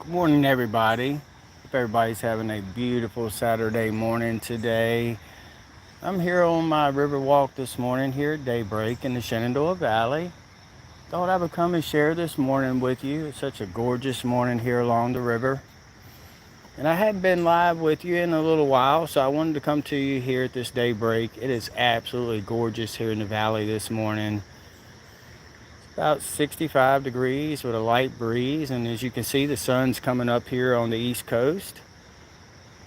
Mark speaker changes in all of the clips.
Speaker 1: Good morning, everybody. Hope everybody's having a beautiful Saturday morning today. I'm here on my river walk this morning here at Daybreak in the Shenandoah Valley. Thought I would come and share this morning with you. It's such a gorgeous morning here along the river. And I hadn't been live with you in a little while, so I wanted to come to you here at this Daybreak. It is absolutely gorgeous here in the valley this morning. About 65 degrees with a light breeze, and as you can see, the sun's coming up here on the east coast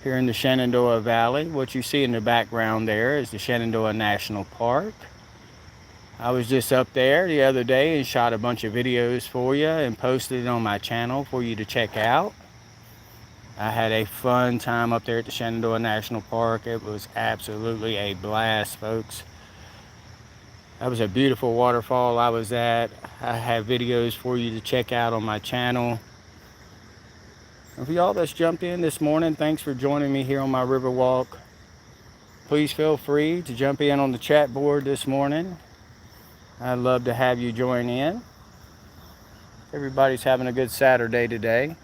Speaker 1: here in the Shenandoah Valley. What you see in the background there is the Shenandoah National Park. I was just up there the other day and shot a bunch of videos for you and posted it on my channel for you to check out. I had a fun time up there at the Shenandoah National Park. It was absolutely a blast, folks. That was a beautiful waterfall I was at. I have videos for you to check out on my channel. And for y'all that's jumped in this morning, thanks for joining me here on my river walk. Please feel free to jump in on the chat board this morning. I'd love to have you join in. Everybody's having a good Saturday today.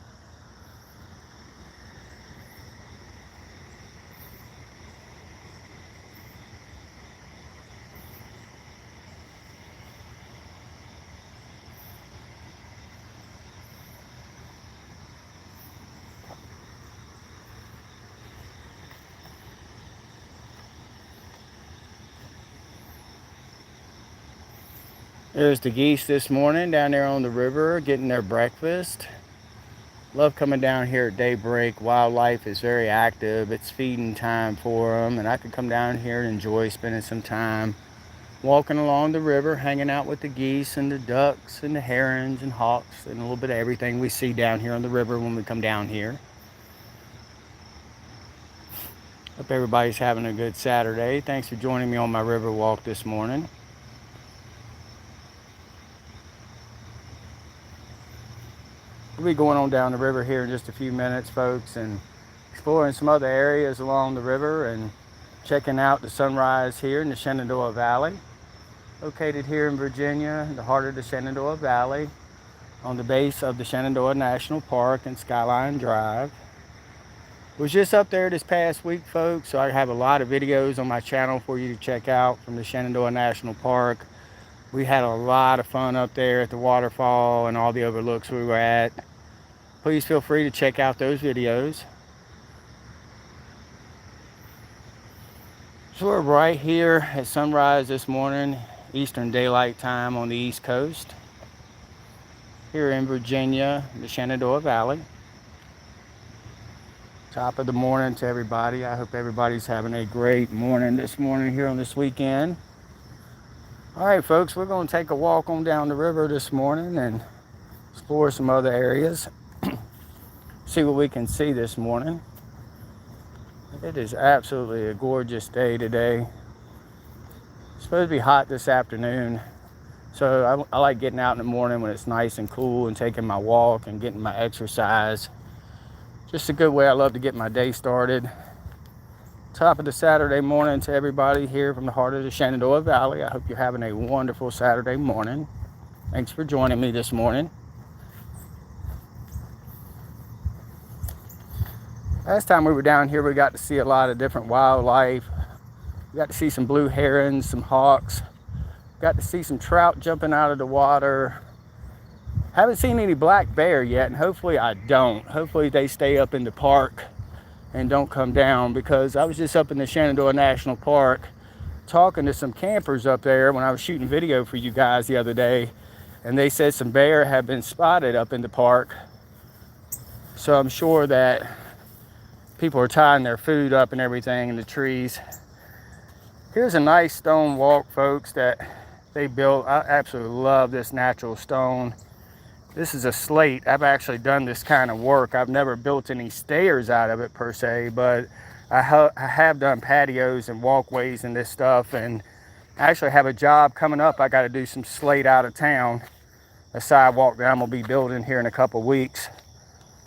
Speaker 1: There's the geese this morning down there on the river getting their breakfast. Love coming down here at Daybreak. Wildlife is very active. It's feeding time for them, and I could come down here and enjoy spending some time walking along the river, hanging out with the geese and the ducks and the herons and hawks and a little bit of everything we see down here on the river when we come down here. Hope everybody's having a good Saturday. Thanks for joining me on my river walk this morning. We'll be going on down the river here in just a few minutes, folks, and exploring some other areas along the river and checking out the sunrise here in the Shenandoah Valley. Located here in Virginia, in the heart of the Shenandoah Valley, on the base of the Shenandoah National Park and Skyline Drive. Was just up there this past week, folks, so I have a lot of videos on my channel for you to check out from the Shenandoah National Park. We had a lot of fun up there at the waterfall and all the overlooks we were at. Please feel free to check out those videos. So we're right here at sunrise this morning, Eastern Daylight Time on the East Coast, here in Virginia, the Shenandoah Valley. Top of the morning to everybody. I hope everybody's having a great morning this morning here on this weekend. All right, folks, we're going to take a walk on down the river this morning and explore some other areas. See what we can see this morning. It is absolutely a gorgeous day today. It's supposed to be hot this afternoon. So I like getting out in the morning when it's nice and cool and taking my walk and getting my exercise. Just a good way I love to get my day started. Top of the Saturday morning to everybody here from the heart of the Shenandoah Valley. I hope you're having a wonderful Saturday morning. Thanks for joining me this morning. Last time we were down here, we got to see a lot of different wildlife. We got to see some blue herons, some hawks. Got to see some trout jumping out of the water. Haven't seen any black bear yet, and hopefully I don't. Hopefully they stay up in the park and don't come down, because I was just up in the Shenandoah National Park talking to some campers up there when I was shooting video for you guys the other day, and they said some bear had been spotted up in the park. So I'm sure that people are tying their food up and everything in the trees. Here's a nice stone walk, folks, that they built. I absolutely love this natural stone. This is a slate. I've actually done this kind of work. I've never built any stairs out of it per se, but I have done patios and walkways and this stuff, and I actually have a job coming up. I got to do some slate out of town, a sidewalk that I'm going to be building here in a couple weeks.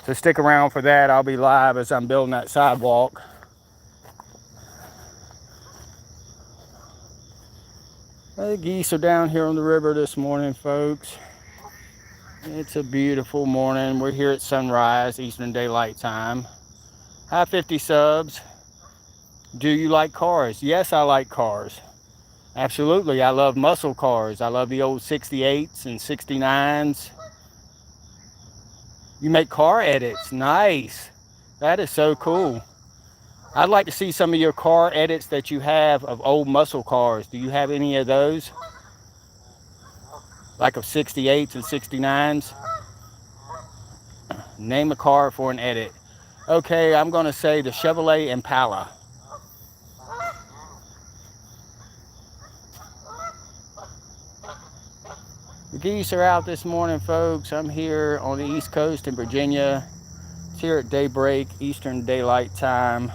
Speaker 1: So stick around for that. I'll be live as I'm building that sidewalk. The geese are down here on the river this morning, folks. It's a beautiful morning. We're here at sunrise, Eastern Daylight Time. Hi, 50 subs. Do you like cars? Yes, I like cars. Absolutely. I love muscle cars. I love the old 68s and 69s. You make car edits. Nice. That is so cool. I'd like to see some of your car edits that you have of old muscle cars. Do you have any of those? Like of 68s and 69s? Name a car for an edit. Okay, I'm going to say the Chevrolet Impala. The geese are out this morning, folks. I'm here on the East Coast in Virginia. It's here at Daybreak, Eastern Daylight Time.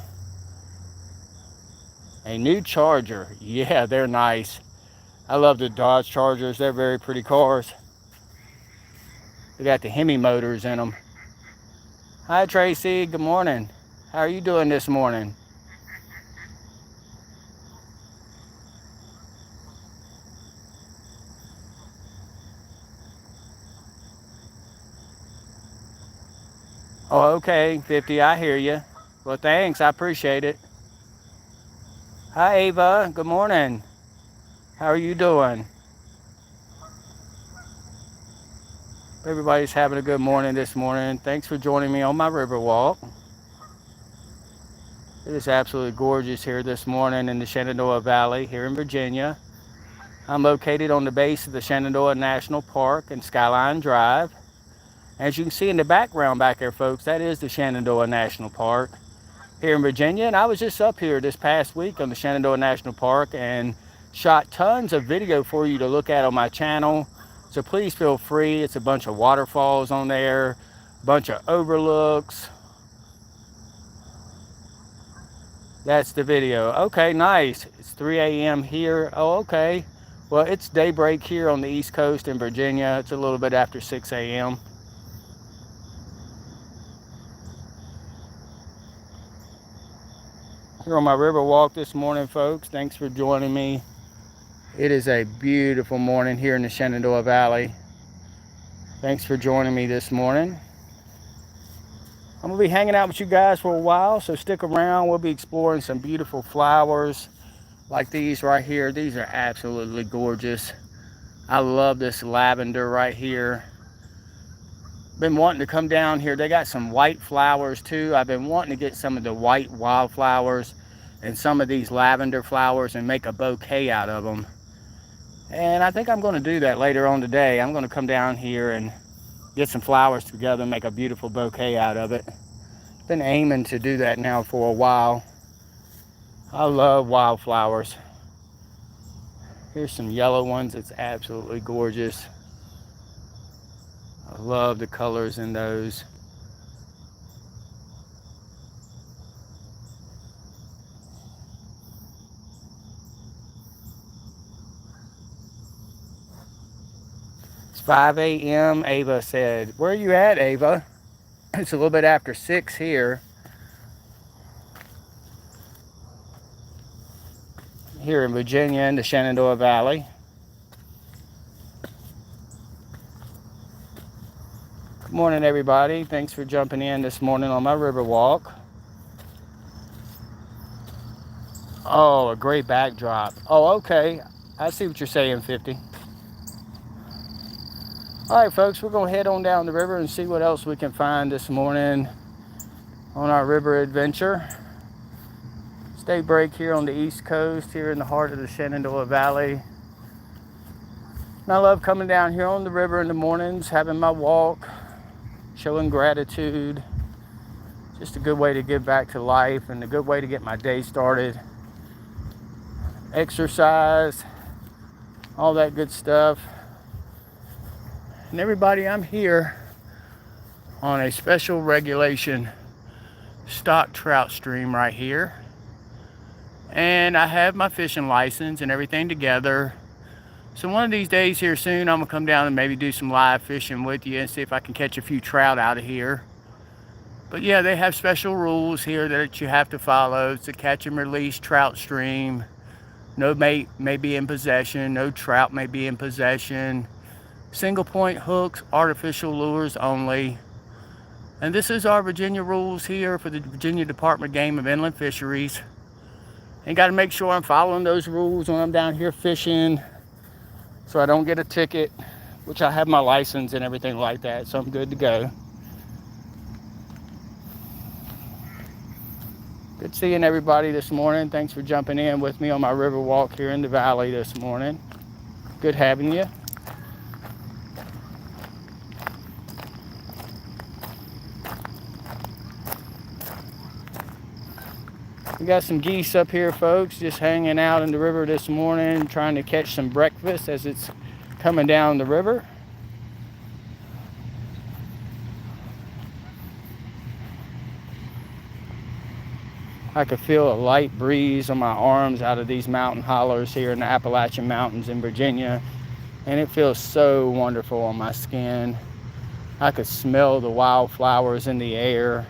Speaker 1: A new Charger. Yeah, they're nice. I love the Dodge Chargers. They're very pretty cars. They got the Hemi motors in them. Hi, Tracy. Good morning. How are you doing this morning? Oh, okay, 50. I hear you. Well, thanks. I appreciate it. Hi, Ava. Good morning. How are you doing? Everybody's having a good morning this morning. Thanks for joining me on my river walk. It is absolutely gorgeous here this morning in the Shenandoah Valley here in Virginia. I'm located on the base of the Shenandoah National Park and Skyline Drive. As you can see in the background back there, folks, that is the Shenandoah National Park here in Virginia. And I was just up here this past week on the Shenandoah National Park and shot tons of video for you to look at on my channel. So please feel free. It's a bunch of waterfalls on there, a bunch of overlooks. That's the video. Okay, nice. It's 3 a.m. here. Oh, okay. Well, it's daybreak here on the East Coast in Virginia. It's a little bit after 6 a.m. Here on my river walk this morning, folks. Thanks for joining me. It is a beautiful morning here in the Shenandoah Valley. Thanks for joining me this morning. I'm going to be hanging out with you guys for a while, so stick around. We'll be exploring some beautiful flowers like these right here. These are absolutely gorgeous. I love this lavender right here. Been wanting to come down here. They got some white flowers too. I've been wanting to get some of the white wildflowers and some of these lavender flowers and make a bouquet out of them. And I think I'm going to do that later on today. I'm going to come down here and get some flowers together and make a beautiful bouquet out of it. Been aiming to do that now for a while. I love wildflowers. Here's some yellow ones. It's absolutely gorgeous. I love the colors in those. It's 5 a.m. Ava said. Where are you at, Ava? It's a little bit after 6 here. Here in Virginia in the Shenandoah Valley. Good morning, everybody. Thanks for jumping in this morning on my river walk. Oh, a great backdrop. Oh, okay. I see what you're saying, 50. All right, folks, we're going to head on down the river and see what else we can find this morning on our river adventure. It's daybreak here on the East Coast, here in the heart of the Shenandoah Valley. And I love coming down here on the river in the mornings, having my walk, showing gratitude. Just a good way to give back to life and a good way to get my day started. Exercise, all that good stuff. And everybody, I'm here on a special regulation stock trout stream right here. And I have my fishing license and everything together. So one of these days here soon, I'm gonna come down and maybe do some live fishing with you and see if I can catch a few trout out of here. But yeah, they have special rules here that you have to follow. It's a catch and release trout stream. No bait may be in possession, no trout may be in possession. Single point hooks, artificial lures only. And this is our Virginia rules here for the Virginia Department of Game and Inland Fisheries. And got to make sure I'm following those rules when I'm down here fishing so I don't get a ticket, which I have my license and everything like that, so I'm good to go. Good seeing everybody this morning. Thanks for jumping in with me on my river walk here in the valley this morning. Good having you. We got some geese up here, folks, just hanging out in the river this morning, trying to catch some breakfast as it's coming down the river. I could feel a light breeze on my arms out of these mountain hollers here in the Appalachian Mountains in Virginia, and it feels so wonderful on my skin. I could smell the wildflowers in the air.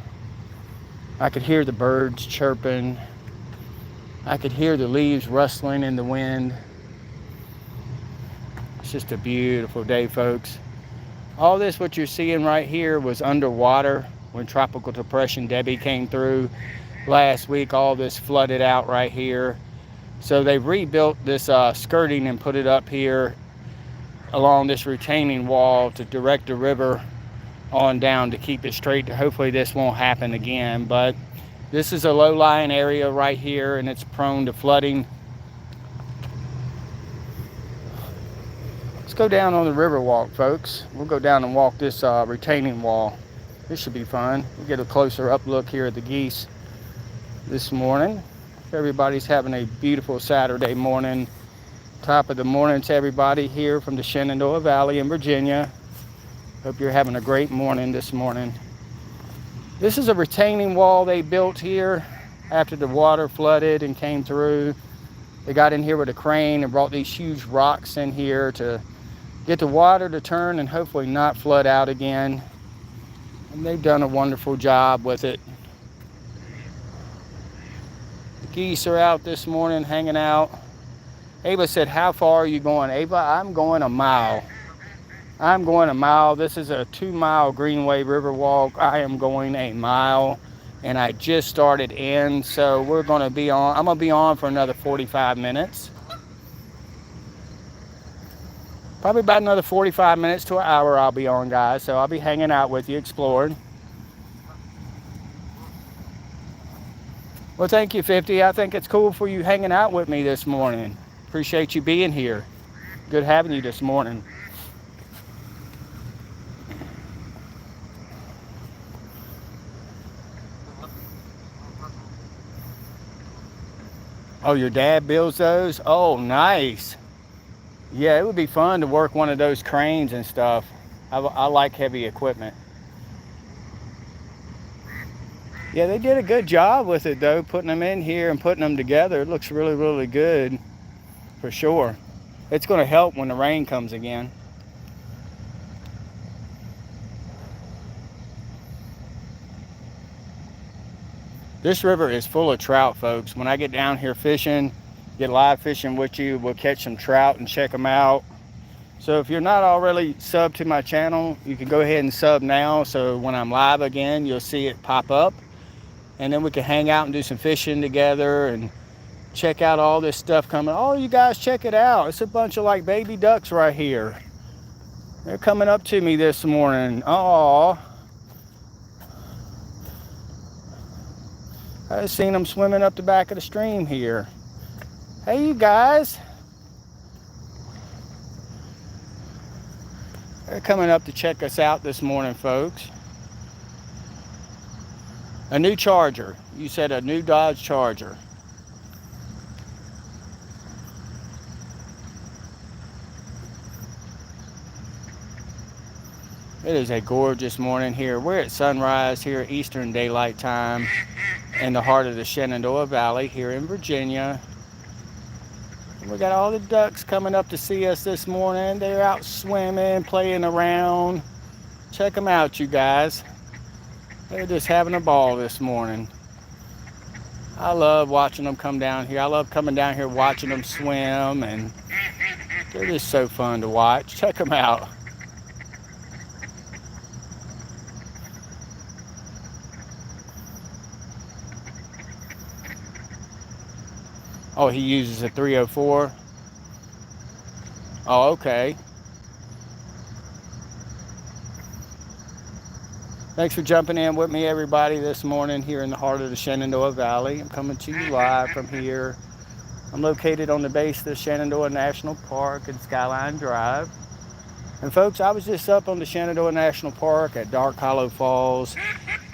Speaker 1: I could hear the birds chirping. I could hear the leaves rustling in the wind. It's just a beautiful day, folks. All this, what you're seeing right here, was underwater when Tropical Depression Debbie came through last week. All this flooded out right here. So they rebuilt this skirting and put it up here along this retaining wall to direct the river on down to keep it straight. Hopefully this won't happen again, but this is a low-lying area right here and it's prone to flooding. Let's go down on the river walk, folks. We'll go down and walk this retaining wall. This should be fun. We'll get a closer up look here at the geese this morning. Everybody's having a beautiful Saturday morning. Top of the morning to everybody here from the Shenandoah Valley in Virginia. Hope you're having a great morning this morning. This is a retaining wall they built here after the water flooded and came through. They got in here with a crane and brought these huge rocks in here to get the water to turn and hopefully not flood out again. And they've done a wonderful job with it. The geese are out this morning hanging out. Ava said, "How far are you going?" Ava, I'm going a mile. I'm going a mile. This is a 2-mile Greenway River walk. I am going a mile and I just started in, so I'm going to be on for another 45 minutes. Probably about another 45 minutes to an hour I'll be on, guys. So I'll be hanging out with you, exploring. Well, thank you, 50. I think it's cool for you hanging out with me this morning. Appreciate you being here. Good having you this morning. Oh, your dad builds those? Oh, nice. Yeah, it would be fun to work one of those cranes and stuff. I like heavy equipment. Yeah, they did a good job with it, though, putting them in here and putting them together. It looks really, really good, for sure. It's going to help when the rain comes again. This river is full of trout, folks. When I get down here fishing, get live fishing with you, we'll catch some trout and check them out. So if you're not already subbed to my channel, you can go ahead and sub now. So when I'm live again, you'll see it pop up. And then we can hang out and do some fishing together and check out all this stuff coming. Oh, you guys, check it out. It's a bunch of like baby ducks right here. They're coming up to me this morning. Aww. I just seen them swimming up the back of the stream here. Hey, you guys. They're coming up to check us out this morning, folks. A new Charger. You said a new Dodge Charger. It is a gorgeous morning here. We're at sunrise here at Eastern Daylight Time in the heart of the Shenandoah Valley here in Virginia. And we got all the ducks coming up to see us this morning. They're out swimming, playing around. Check them out, you guys. They're just having a ball this morning. I love watching them come down here. I love coming down here watching them swim, and they're just so fun to watch. Check them out. Oh, he uses a 304. Oh, okay. Thanks for jumping in with me, everybody, this morning here in the heart of the Shenandoah Valley. I'm coming to you live from here. I'm located on the base of the Shenandoah National Park and Skyline Drive. And folks, I was just up on the Shenandoah National Park at Dark Hollow Falls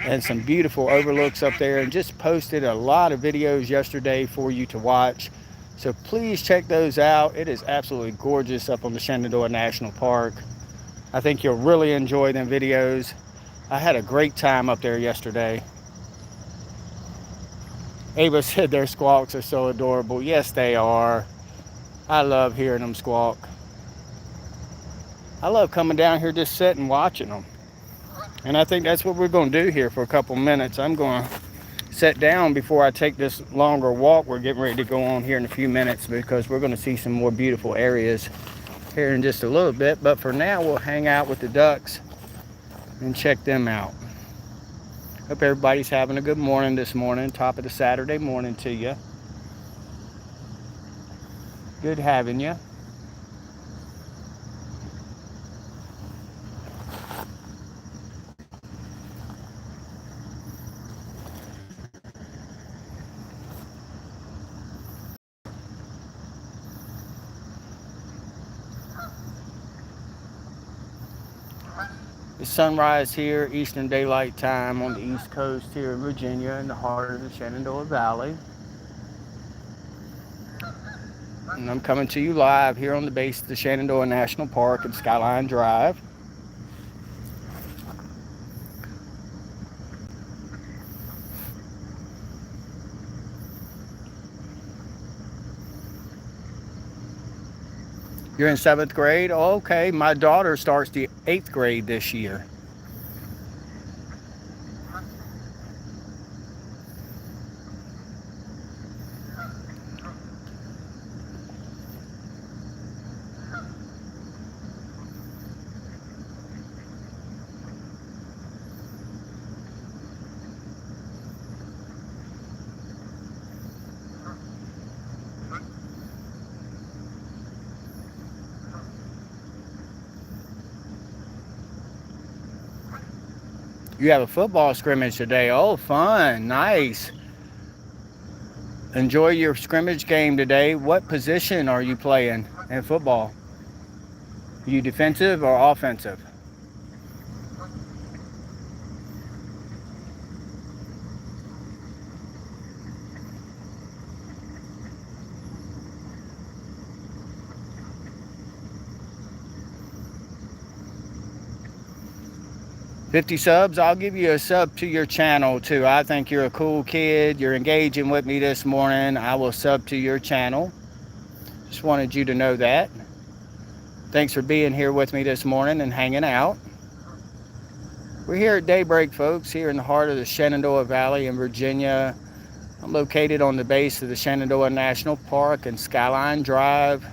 Speaker 1: and some beautiful overlooks up there, and just posted a lot of videos yesterday for you to watch. So please check those out. It is absolutely gorgeous up on the Shenandoah National Park. I think you'll really enjoy them videos. I had a great time up there yesterday. Ava said their squawks are so adorable. Yes, they are. I love hearing them squawk. I love coming down here just sitting watching them. And I think that's what we're going to do here for a couple minutes. I'm going to sit down before I take this longer walk we're getting ready to go on here in a few minutes, because we're going to see some more beautiful areas here in just a little bit. But for now, we'll hang out with the ducks and check them out. Hope everybody's having a good morning this morning. Top of the Saturday morning to you. Good having you. The sunrise here, Eastern Daylight Time on the East Coast here in Virginia, in the heart of the Shenandoah Valley. And I'm coming to you live here on the base of the Shenandoah National Park and Skyline Drive. You're in 7th grade? Oh, okay. My daughter starts the 8th grade this year. You have a football scrimmage today. Oh, fun. Nice. Enjoy your scrimmage game today. What position are you playing in football? Are you defensive or offensive? $50 subs, I'll give you a sub to your channel too. I think you're a cool kid. You're engaging with me this morning. I will sub to your channel. Just wanted you to know that. Thanks for being here with me this morning and hanging out. We're here at Daybreak, folks, here in the heart of the Shenandoah Valley in Virginia. I'm located on the base of the Shenandoah National Park and Skyline Drive.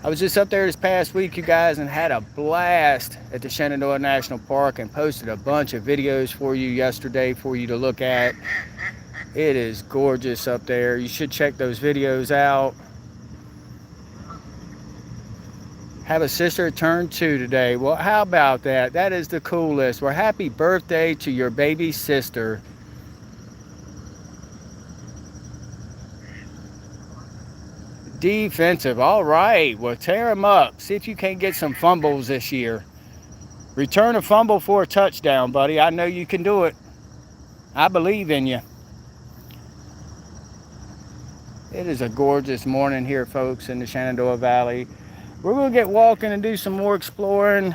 Speaker 1: I was just up there this past week, you guys, and had a blast at the Shenandoah National Park and posted a bunch of videos for you yesterday for you to look at. It is gorgeous up there. You should check those videos out. Have a sister turn 2 today. Well, how about that? That is the coolest. Well, happy birthday to your baby sister. Defensive. All right. Well, tear them up. See if you can't get some fumbles this year. Return a fumble for a touchdown, buddy. I know you can do it. I believe in you. It is a gorgeous morning here, folks, in the Shenandoah Valley. We're going to get walking and do some more exploring.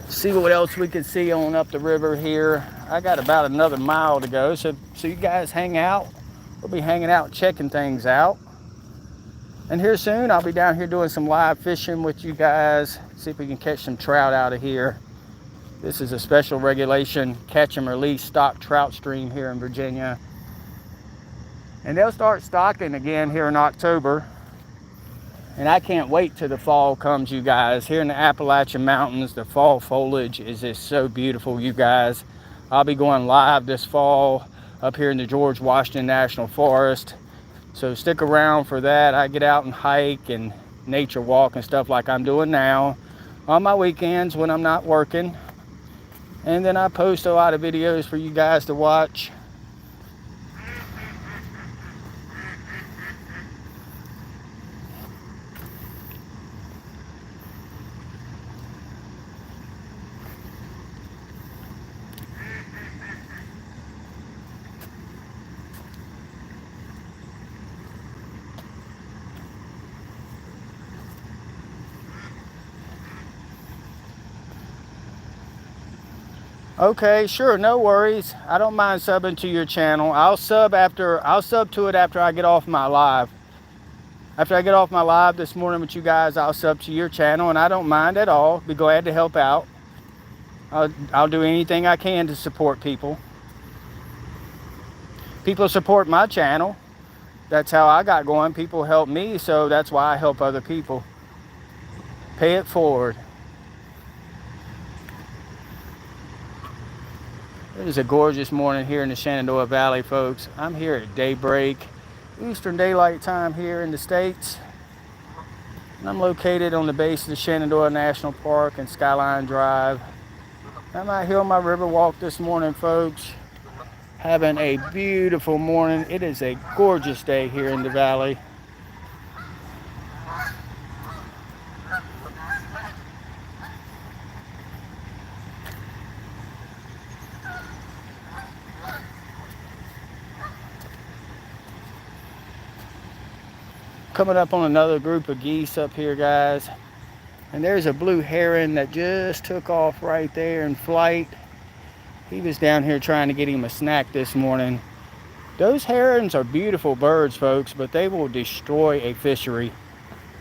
Speaker 1: See what else we can see on up the river here. I got about another mile to go, so you guys hang out. We'll be hanging out, checking things out. And here soon, I'll be down here doing some live fishing with you guys. See if we can catch some trout out of here. This is a special regulation catch and release stock trout stream here in Virginia. And they'll start stocking again here in October. And I can't wait till the fall comes, you guys. Here in the Appalachian Mountains, the fall foliage is just so beautiful, you guys. I'll be going live this fall up here in the George Washington National Forest. So stick around for that. I get out and hike and nature walk and stuff like I'm doing now on my weekends when I'm not working. And then I post a lot of videos for you guys to watch. Okay, sure, no worries. I don't mind subbing to your channel. I'll sub to it after I get off my live. After I get off my live this morning with you guys, I'll sub to your channel, and I don't mind at all. Be glad to help out. I'll do anything I can to support people. People support my channel. That's how I got going. People help me, so that's why I help other people. Pay it forward. It is a gorgeous morning here in the Shenandoah Valley, folks. I'm here at Daybreak, Eastern Daylight Time here in the States. And I'm located on the base of the Shenandoah National Park and Skyline Drive. I'm out here on my river walk this morning, folks. Having a beautiful morning. It is a gorgeous day here in the valley. Coming up on another group of geese up here, guys. And there's a blue heron that just took off right there in flight. He was down here trying to get him a snack this morning. Those herons are beautiful birds, folks, but they will destroy a fishery.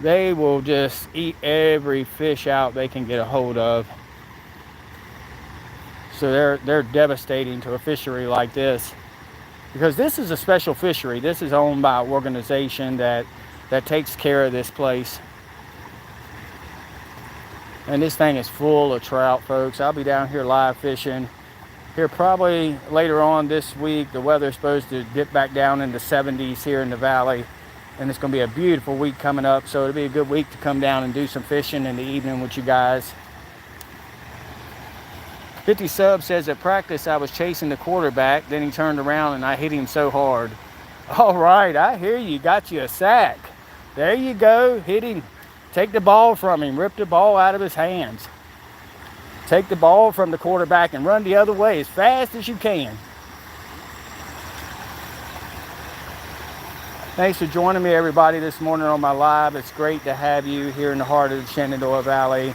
Speaker 1: They will just eat every fish out they can get a hold of. So they're devastating to a fishery like this. Because this is a special fishery. This is owned by an organization that takes care of this place. And this thing is full of trout, folks. I'll be down here live fishing here probably later on this week. The weather's supposed to dip back down in the 70s here in the valley. And it's going to be a beautiful week coming up. So it'll be a good week to come down and do some fishing in the evening with you guys. 50 Sub says at practice I was chasing the quarterback. Then he turned around and I hit him so hard. All right, I hear you. Got you a sack. There you go. Hit him. Take the ball from him. Rip the ball out of his hands. Take the ball from the quarterback and run the other way as fast as you can. Thanks for joining me, everybody, this morning on my live. It's great to have you here in the heart of the Shenandoah Valley.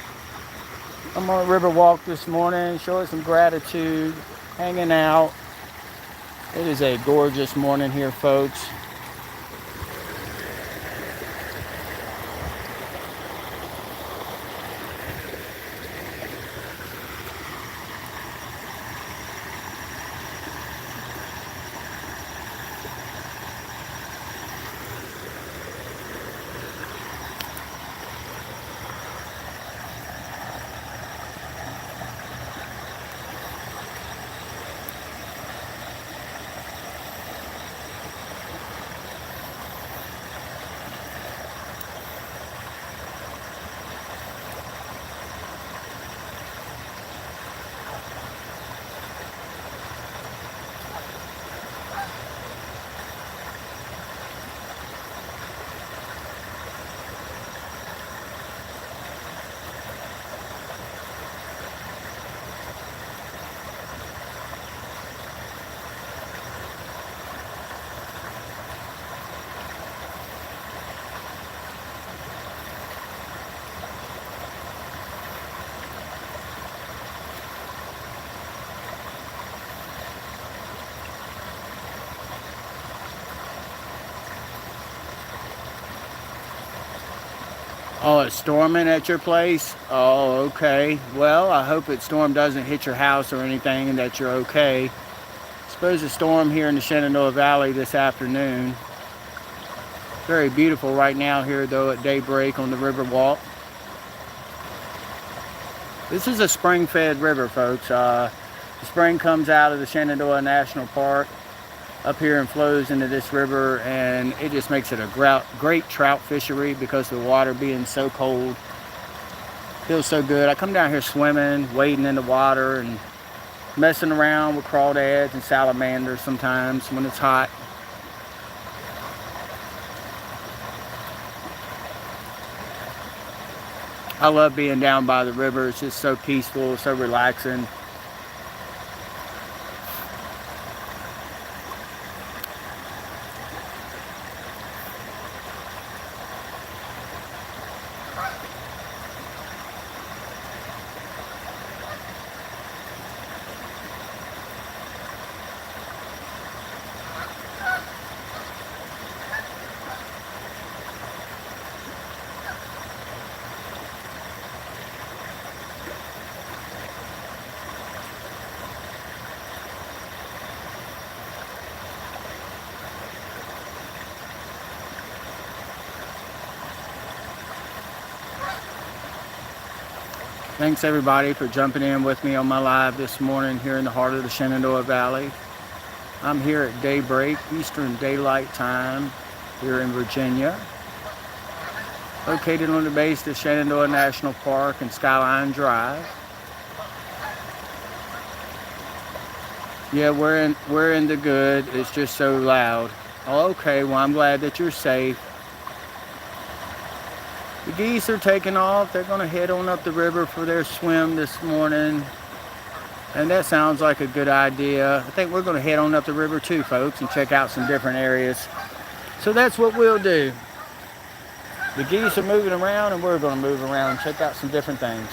Speaker 1: I'm on a river walk this morning, showing some gratitude, hanging out. It is a gorgeous morning here, folks. Oh, it's storming at your place? Oh, okay. Well, I hope the storm doesn't hit your house or anything and that you're okay. Suppose a storm here in the Shenandoah Valley this afternoon. Very beautiful right now here, though, at Daybreak on the river walk. This is a spring-fed river, folks. The spring comes out of the Shenandoah National Park. up here and flows into this river, and it just makes it a great trout fishery because the water being so cold. Feels so good. I come down here swimming, wading in the water, and messing around with crawdads and salamanders sometimes when it's hot. I love being down by the river. It's just so peaceful, so relaxing. Thanks everybody for jumping in with me on my live this morning here in the heart of the Shenandoah Valley. I'm here at Daybreak, Eastern Daylight Time, here in Virginia. Located on the base of Shenandoah National Park and Skyline Drive. Yeah, we're in the good. It's just so loud. Oh, okay, well I'm glad that you're safe. The geese are taking off. They're going to head on up the river for their swim this morning. And that sounds like a good idea. I think we're going to head on up the river too, folks, and check out some different areas. So that's what we'll do. The geese are moving around, and we're going to move around and check out some different things.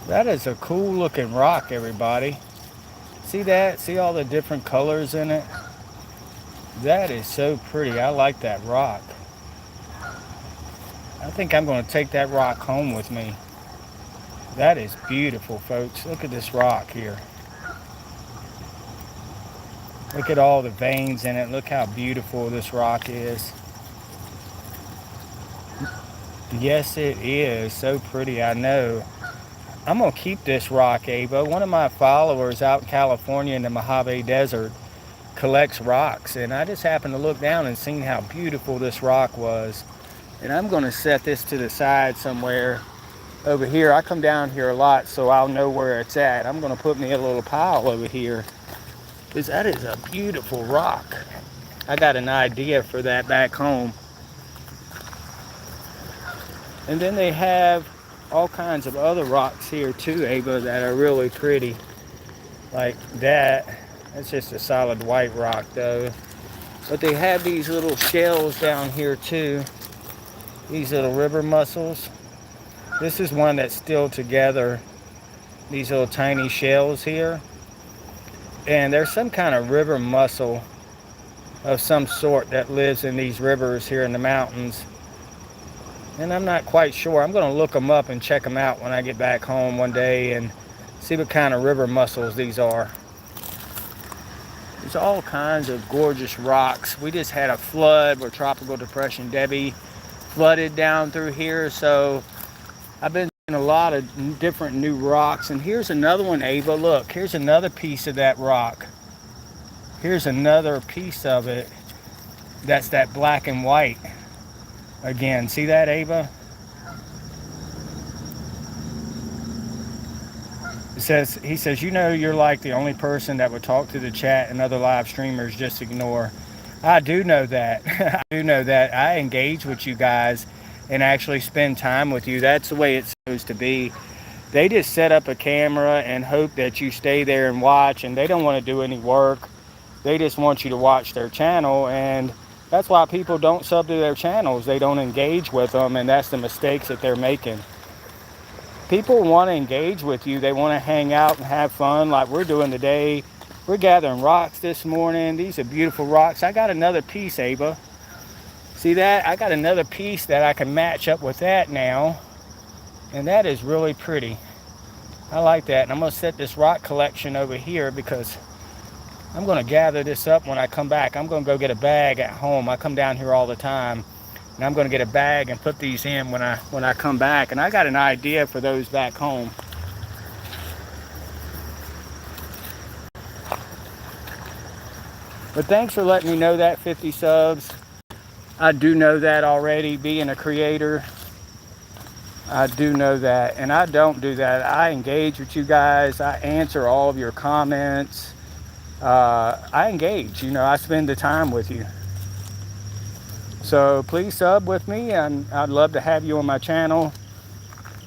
Speaker 1: That is a cool looking rock, everybody. See that? See all the different colors in it? That is so pretty. I like that rock. I think I'm going to take that rock home with me. That is beautiful, folks. Look at this rock here. Look at all the veins in it. Look how beautiful this rock is. Yes, it is. So pretty, I know. I'm going to keep this rock, Ava. One of my followers out in California in the Mojave Desert collects rocks, and I just happened to look down and seen how beautiful this rock was. And I'm going to set this to the side somewhere over here. I come down here a lot, so I'll know where it's at. I'm going to put me a little pile over here, because that is a beautiful rock. I got an idea for that back home. And then they have all kinds of other rocks here too, Ava, that are really pretty. Like that. That's just a solid white rock though. But they have these little shells down here too. These little river mussels. This is one that's still together. These little tiny shells here. And there's some kind of river mussel of some sort that lives in these rivers here in the mountains. And I'm not quite sure. I'm going to look them up and check them out when I get back home one day and see what kind of river mussels these are. There's all kinds of gorgeous rocks. We just had a flood where Tropical Depression Debbie flooded down through here, so I've been seeing a lot of different new rocks. And here's another one, Ava. Look, here's another piece of that rock. Here's another piece of it. That's that black and white. Again, see that, Ava? He says, you know, you're like the only person that would talk to the chat and other live streamers just ignore. I do know that. I do know that. I engage with you guys and actually spend time with you. That's the way it's supposed to be. They just set up a camera and hope that you stay there and watch, and they don't want to do any work. They just want you to watch their channel, and that's why people don't sub to their channels. They don't engage with them, and that's the mistakes that they're making. People want to engage with you. They want to hang out and have fun like we're doing today. We're gathering rocks this morning. These are beautiful rocks. I got another piece, Ava. See that? I got another piece that I can match up with that now. And that is really pretty. I like that. And I'm going to set this rock collection over here because I'm going to gather this up when I come back. I'm going to go get a bag at home. I come down here all the time. And I'm going to get a bag and put these in when I come back. And I got an idea for those back home. But thanks for letting me know that, 50 subs. I do know that already, being a creator. I do know that. And I don't do that. I engage with you guys. I answer all of your comments. I engage. You know, I spend the time with you. So please sub with me, and I'd love to have you on my channel.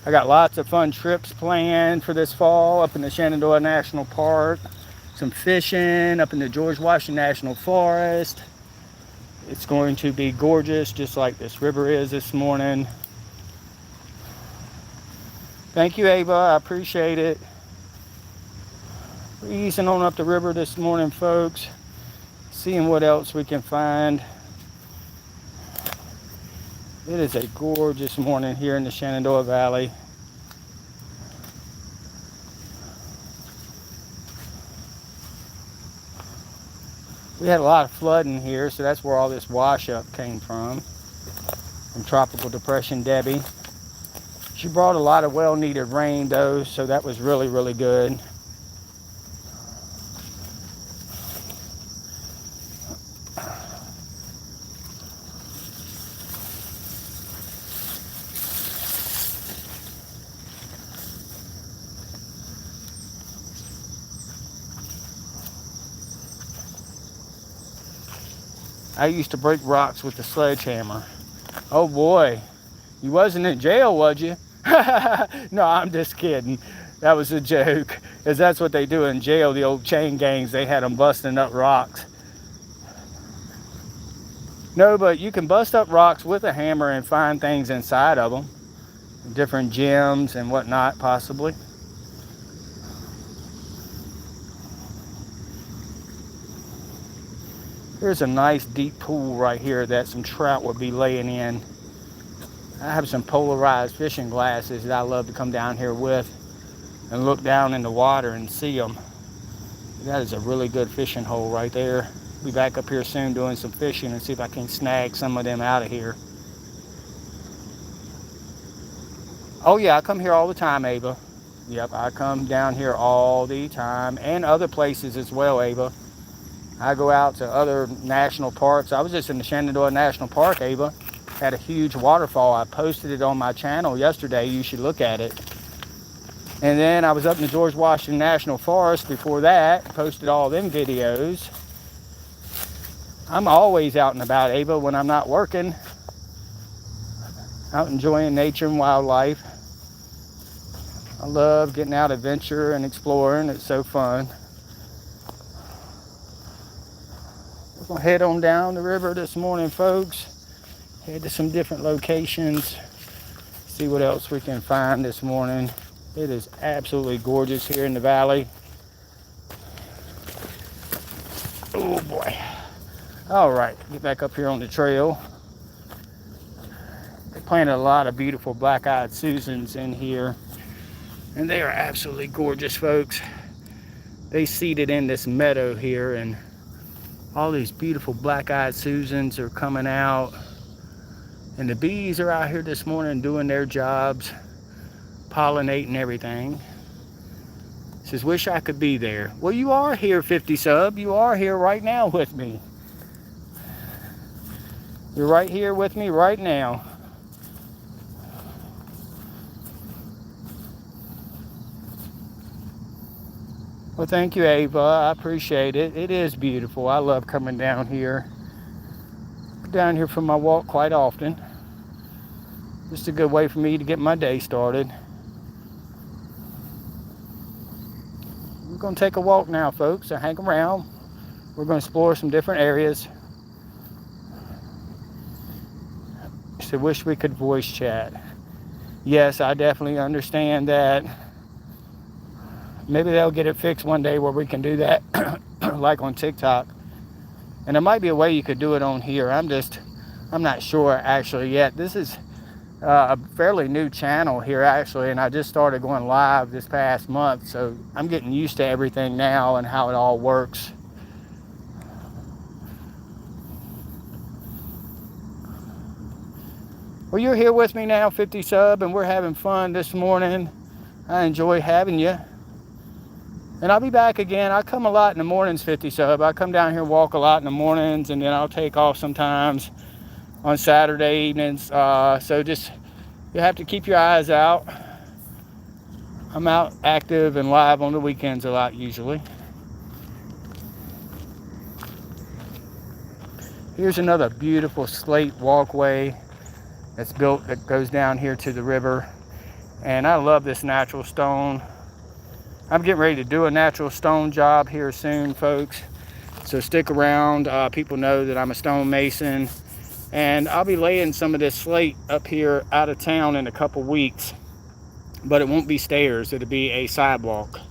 Speaker 1: I got lots of fun trips planned for this fall up in the Shenandoah National Park. Some fishing up in the George Washington National Forest. It's going to be gorgeous, just like this river is this morning. Thank you, Ava. I appreciate it. We're easing on up the river this morning, folks. Seeing what else we can find. It is a gorgeous morning here in the Shenandoah Valley. We had a lot of flooding here, so that's where all this wash up came from Tropical Depression Debbie. She brought a lot of well-needed rain though, so that was really, really good. I used to break rocks with a sledgehammer. Oh boy, you wasn't in jail, was you? No, I'm just kidding. That was a joke, because that's what they do in jail, the old chain gangs. They had them busting up rocks. No, but you can bust up rocks with a hammer and find things inside of them. Different gems and whatnot, possibly. There's a nice deep pool right here that some trout would be laying in. I have some polarized fishing glasses that I love to come down here with and look down in the water and see them. That is a really good fishing hole right there. Be back up here soon doing some fishing and see if I can snag some of them out of here. Oh yeah, I come here all the time, Ava. Yep, I come down here all the time, and other places as well, Ava. I go out to other national parks. I was just in the Shenandoah National Park, Ava. Had a huge waterfall. I posted it on my channel yesterday. You should look at it. And then I was up in the George Washington National Forest before that. Posted all them videos. I'm always out and about, Ava, when I'm not working. Out enjoying nature and wildlife. I love getting out, adventure and exploring. It's so fun. We're going to head on down the river this morning, folks. Head to some different locations. See what else we can find this morning. It is absolutely gorgeous here in the valley. Oh boy. All right, get back up here on the trail. They planted a lot of beautiful black-eyed Susans in here. And they are absolutely gorgeous, folks. They seeded in this meadow here, and all these beautiful black-eyed Susans are coming out. And the bees are out here this morning doing their jobs, pollinating everything. Says, wish I could be there. Well, you are here, 50 sub. You are here right now with me. You're right here with me right now. Well, thank you, Ava. I appreciate it. It is beautiful. I love coming down here. Down here for my walk quite often. Just a good way for me to get my day started. We're going to take a walk now, folks, so hang around. We're going to explore some different areas. So wish we could voice chat. Yes, I definitely understand that. Maybe they'll get it fixed one day where we can do that, like on TikTok. And there might be a way you could do it on here. I'm not sure actually yet. This is a fairly new channel here actually, and I just started going live this past month, so I'm getting used to everything now and how it all works. Well, you're here with me now, 50 sub, and we're having fun this morning. I enjoy having you. And I'll be back again. I come a lot in the mornings, 50 sub. I come down here and walk a lot in the mornings, and then I'll take off sometimes on Saturday evenings. So just, you have to keep your eyes out. I'm out active and live on the weekends a lot usually. Here's another beautiful slate walkway that's built that goes down here to the river. And I love this natural stone. I'm getting ready to do a natural stone job here soon, folks. So stick around. People know that I'm a stone mason. And I'll be laying some of this slate up here out of town in a couple weeks. But it won't be stairs. It'll be a sidewalk.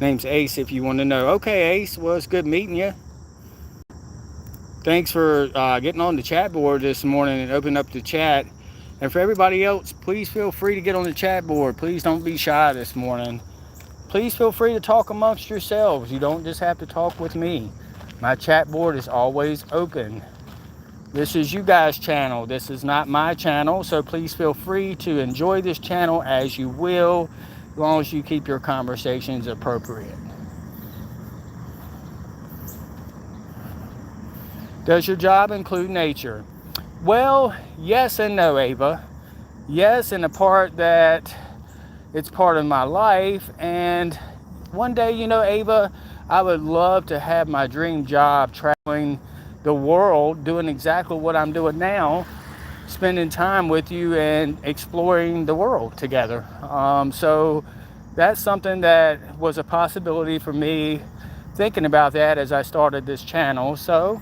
Speaker 1: Name's Ace if you want to know. Okay, Ace. Well, it's good meeting you. Thanks for getting on the chat board this morning and opening up the chat. And for everybody else, please feel free to get on the chat board. Please don't be shy this morning. Please feel free to talk amongst yourselves. You don't just have to talk with me. My chat board is always open. This is you guys' channel. This is not my channel. So please feel free to enjoy this channel as you will, as long as you keep your conversations appropriate. Does your job include nature? Well, yes and no, Ava. Yes, in the part that it's part of my life. And one day, you know, Ava, I would love to have my dream job traveling the world, doing exactly what I'm doing now, spending time with you and exploring the world together. So that's something that was a possibility for me, thinking about that as I started this channel. So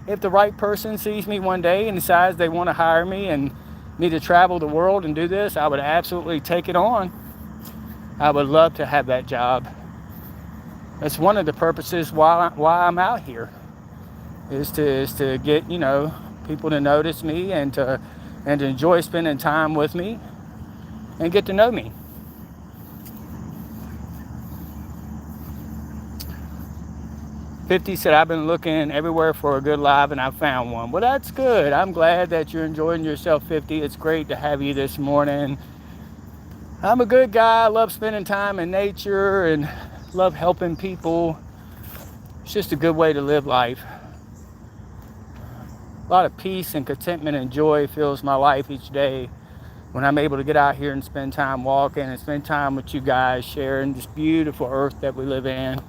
Speaker 1: if the right person sees me one day and decides they want to hire me and me to travel the world and do this, I would absolutely take it on. I would love to have that job. That's one of the purposes why I'm out here, is to get, you know, people to notice me and to enjoy spending time with me and get to know me. Fifty said, I've been looking everywhere for a good live and I found one. Well, that's good. I'm glad that you're enjoying yourself, 50. It's great to have you this morning. I'm a good guy. I love spending time in nature and love helping people. It's just a good way to live life. A lot of peace and contentment and joy fills my life each day when I'm able to get out here and spend time walking and spend time with you guys, sharing this beautiful earth that we live in.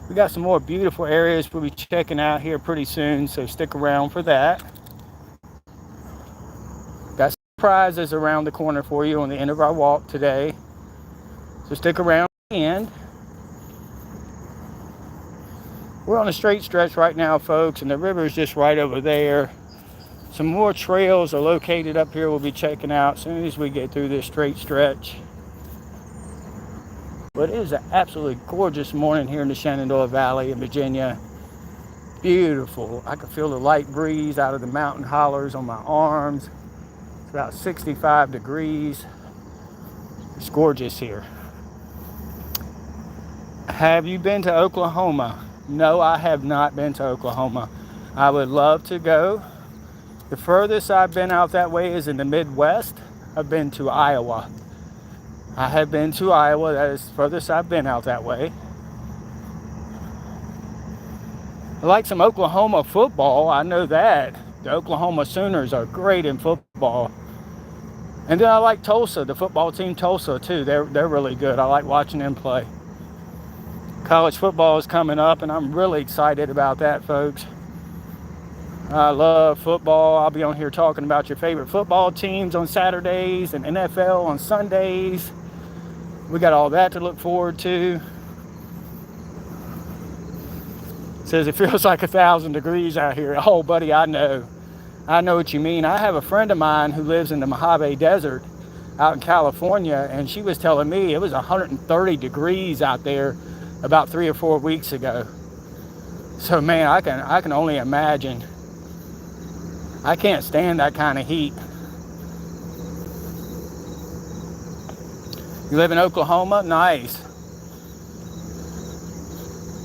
Speaker 1: We got some more beautiful areas we'll be checking out here pretty soon, so stick around for that. Got surprises around the corner for you on the end of our walk today, so stick around to the end. We're on a straight stretch right now, folks, and the river is just right over there. Some more trails are located up here we'll be checking out as soon as we get through this straight stretch. But it is an absolutely gorgeous morning here in the Shenandoah Valley in Virginia. Beautiful. I can feel the light breeze out of the mountain hollers on my arms. It's about 65 degrees. It's gorgeous here. Have you been to Oklahoma? No, I have not been to Oklahoma. I would love to go. The furthest I've been out that way is in the Midwest. I've been to Iowa. I have been to Iowa. That is the furthest I've been out that way. I like some Oklahoma football. I know that. The Oklahoma Sooners are great in football. And then I like Tulsa, the football team Tulsa too. They're really good. I like watching them play. College football is coming up and I'm really excited about that, folks. I love football. I'll be on here talking about your favorite football teams on Saturdays and NFL on Sundays. We got all that to look forward to. It says it feels like 1,000 degrees out here. Oh, buddy, I know what you mean. I have a friend of mine who lives in the Mojave Desert out in California, and she was telling me it was 130 degrees out there about 3 or 4 weeks ago. So, man, I can only imagine. I can't stand that kind of heat. You live in Oklahoma? Nice.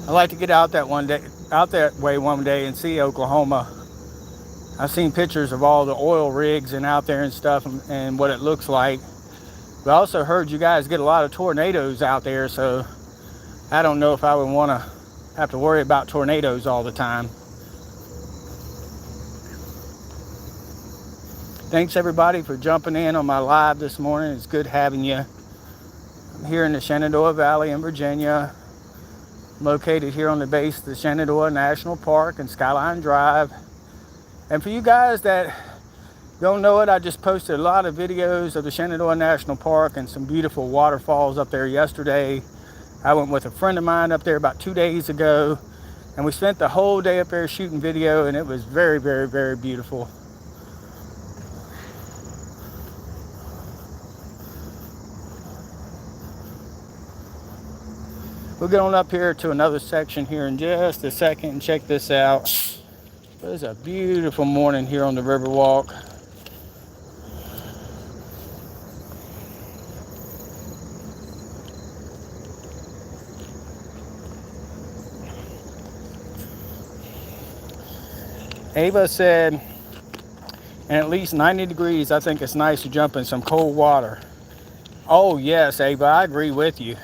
Speaker 1: I'd like to get out that way one day and see Oklahoma. I've seen pictures of all the oil rigs and out there and stuff and what it looks like. But I also heard you guys get a lot of tornadoes out there, so I don't know if I would want to have to worry about tornadoes all the time. Thanks everybody for jumping in on my live this morning. It's good having you. I'm here in the Shenandoah Valley in Virginia, located here on the base of the Shenandoah National Park and Skyline Drive. And for you guys that don't know it, I just posted a lot of videos of the Shenandoah National Park and some beautiful waterfalls up there yesterday. I went with a friend of mine up there about 2 days ago, and we spent the whole day up there shooting video, and it was very, very, very beautiful. We'll get on up here to another section here in just a second and check this out. It's a beautiful morning here on the Riverwalk. Ava said, and at least 90 degrees, I think it's nice to jump in some cold water. Oh yes, Ava, I agree with you.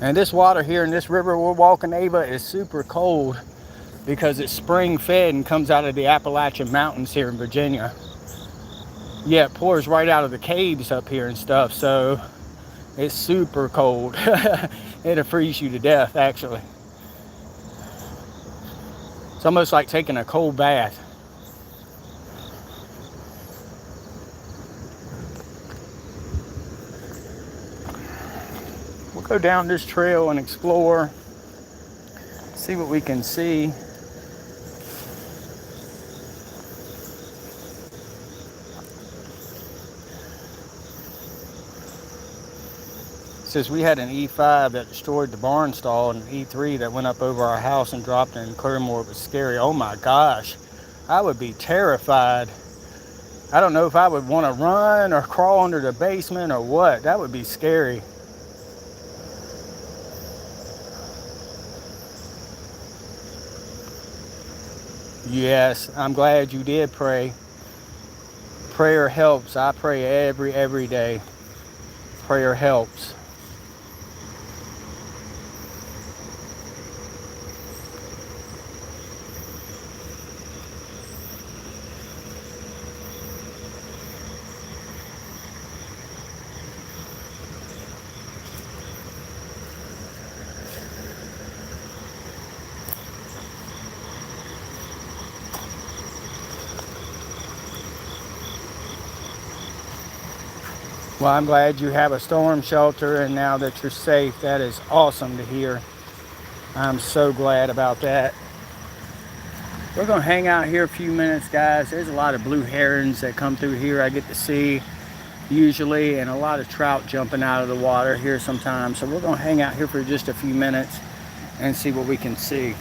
Speaker 1: And this water here in this river we're walking, Ava, is super cold because it's spring fed and comes out of the Appalachian Mountains here in Virginia. Yeah, it pours right out of the caves up here and stuff, so it's super cold. It'll freeze you to death, actually. It's almost like taking a cold bath. We'll go down this trail and explore, see what we can see. It says we had an E5 that destroyed the barn stall and an E3 that went up over our house and dropped in Claremore. It was scary. Oh my gosh, I would be terrified. I don't know if I would want to run or crawl under the basement or what. That would be scary. Yes, I'm glad you did pray. Prayer helps. I pray every day. Prayer helps. Well, I'm glad you have a storm shelter and now that you're safe. That is awesome to hear. I'm so glad about that. We're going to hang out here a few minutes, guys. There's a lot of blue herons that come through here I get to see usually, and a lot of trout jumping out of the water here sometimes. So we're going to hang out here for just a few minutes and see what we can see.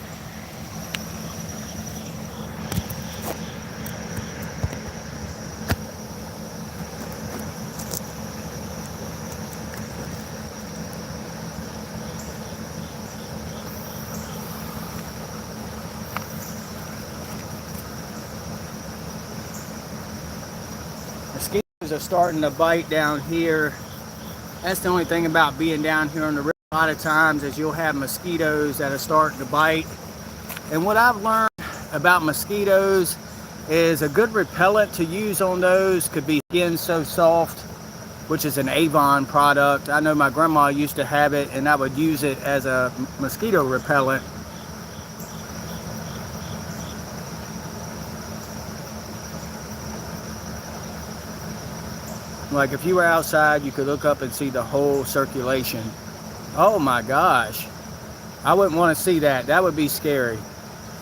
Speaker 1: Are starting to bite down here. That's the only thing about being down here on the river. A lot of times is you'll have mosquitoes that are starting to bite. And what I've learned about mosquitoes is a good repellent to use on those could be Skin So Soft, which is an Avon product. I know my grandma used to have it, and I would use it as a mosquito repellent. Like if you were outside, you could look up and see the whole circulation. Oh my gosh. I wouldn't want to see that. That would be scary.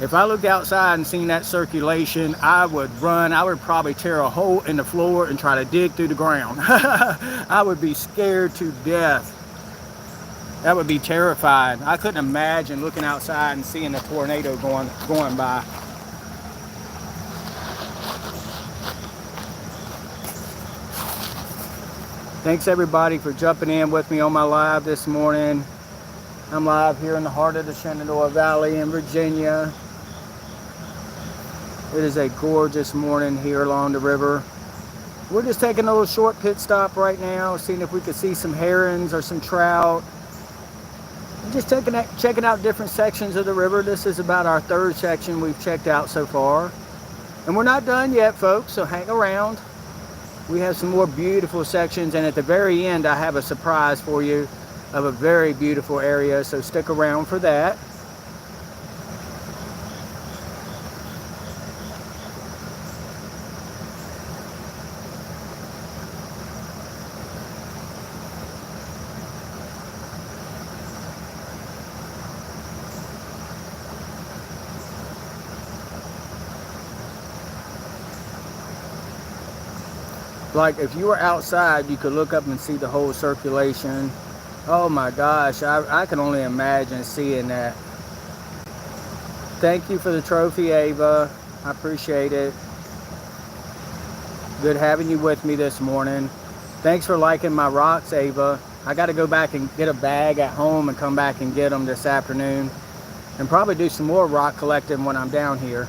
Speaker 1: If I looked outside and seen that circulation, I would run. I would probably tear a hole in the floor and try to dig through the ground. I would be scared to death. That would be terrifying. I couldn't imagine looking outside and seeing a tornado going by. Thanks everybody for jumping in with me on my live this morning. I'm live here in the heart of the Shenandoah Valley in Virginia. It is a gorgeous morning here along the river. We're just taking a little short pit stop right now, seeing if we could see some herons or some trout. I'm just checking out different sections of the river. This is about our third section we've checked out so far. And we're not done yet, folks, so hang around. We have some more beautiful sections, and at the very end I have a surprise for you of a very beautiful area, so stick around for that. Like if you were outside, you could look up and see the whole circulation. Oh my gosh, I can only imagine seeing that. Thank you for the trophy, Ava. I appreciate it. Good having you with me this morning. Thanks for liking my rocks, Ava. I got to go back and get a bag at home and come back and get them this afternoon. And probably do some more rock collecting when I'm down here.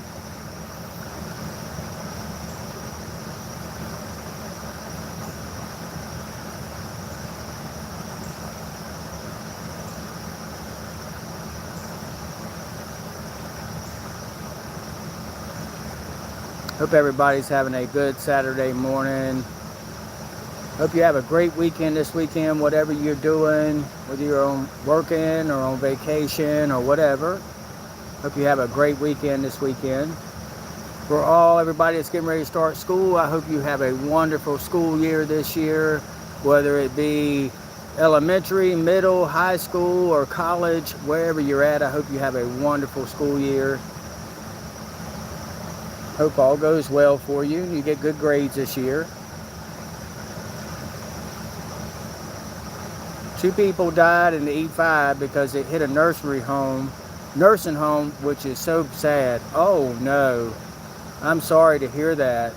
Speaker 1: Hope everybody's having a good Saturday morning. Hope you have a great weekend this weekend, whatever you're doing, whether you're working or on vacation or whatever. Hope you have a great weekend this weekend. For everybody that's getting ready to start school, I hope you have a wonderful school year this year, whether it be elementary, middle, high school, or college, wherever you're at. I hope you have a wonderful school year. Hope all goes well for you and you get good grades this year. 2 people died in the E5 because it hit a nursing home, which is so sad. Oh no, I'm sorry to hear that.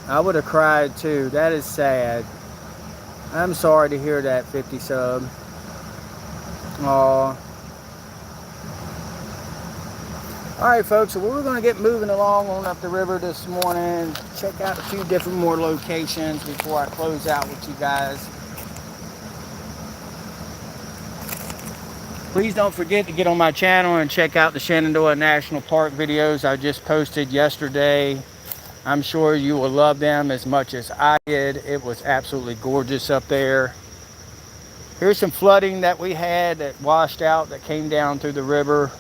Speaker 1: I would have cried too. That is sad. I'm sorry to hear that, 50 sub. Aww. Alright folks, so we're going to get moving along on up the river this morning. Check out a few different more locations before I close out with you guys. Please don't forget to get on my channel and check out the Shenandoah National Park videos I just posted yesterday. I'm sure you will love them as much as I did. It was absolutely gorgeous up there. Here's some flooding that we had that washed out, that came down through the river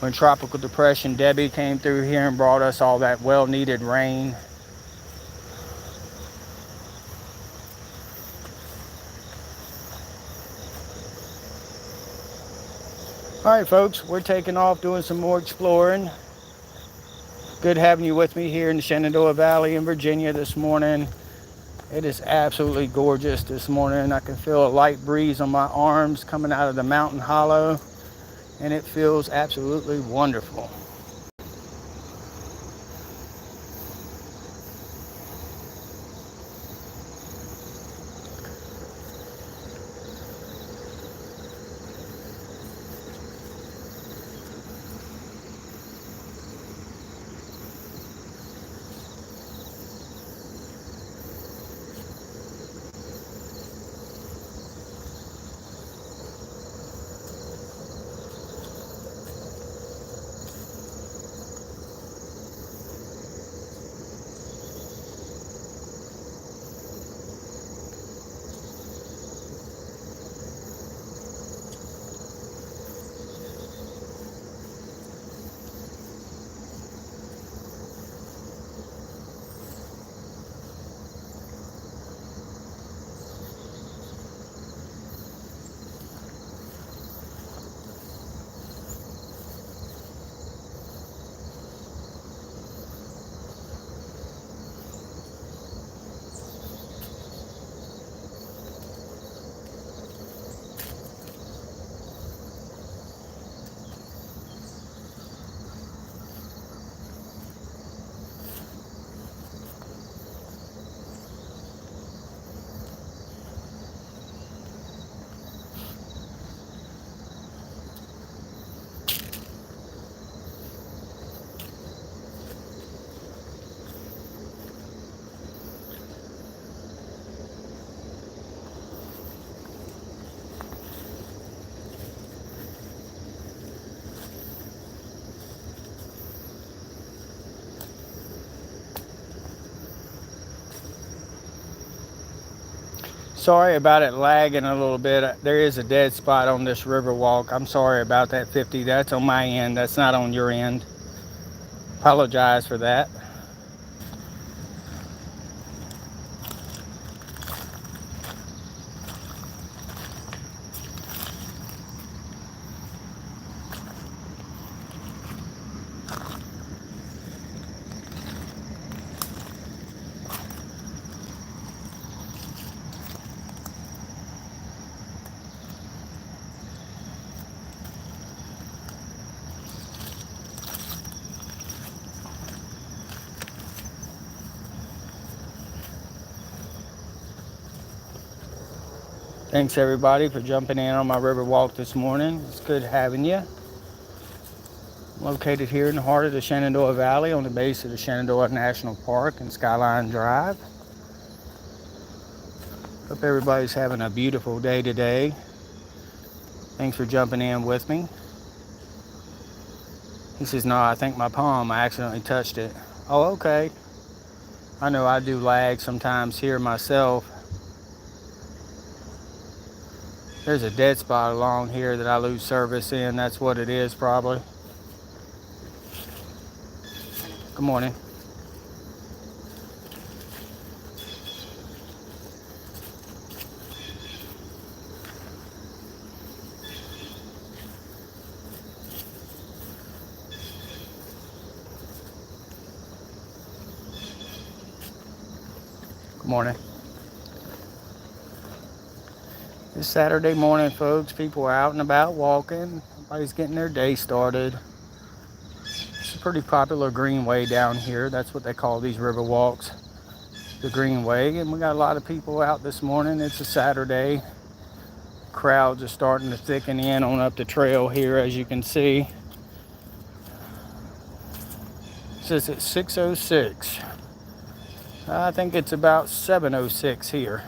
Speaker 1: when Tropical Depression Debbie came through here and brought us all that well-needed rain. Alright folks, we're taking off doing some more exploring. Good having you with me here in the Shenandoah Valley in Virginia this morning. It is absolutely gorgeous this morning. I can feel a light breeze on my arms coming out of the mountain hollow, and it feels absolutely wonderful. Sorry about it lagging a little bit. There is a dead spot on this river walk. I'm sorry about that, 50. That's on my end. That's not on your end. Apologize for that. Thanks everybody for jumping in on my river walk this morning. It's good having you. Located here in the heart of the Shenandoah Valley on the base of the Shenandoah National Park and Skyline Drive. Hope everybody's having a beautiful day today. Thanks for jumping in with me. He says, no, I think my palm, I accidentally touched it. Oh, okay. I know I do lag sometimes here myself. There's a dead spot along here that I lose service in. That's what it is probably. Good morning. Good morning. It's Saturday morning, folks. People are out and about walking. Everybody's getting their day started. It's a pretty popular greenway down here. That's what they call these river walks, the greenway. And we got a lot of people out this morning. It's a Saturday. Crowds are starting to thicken in on up the trail here, as you can see. It says it's 6:06. I think it's about 7:06 here.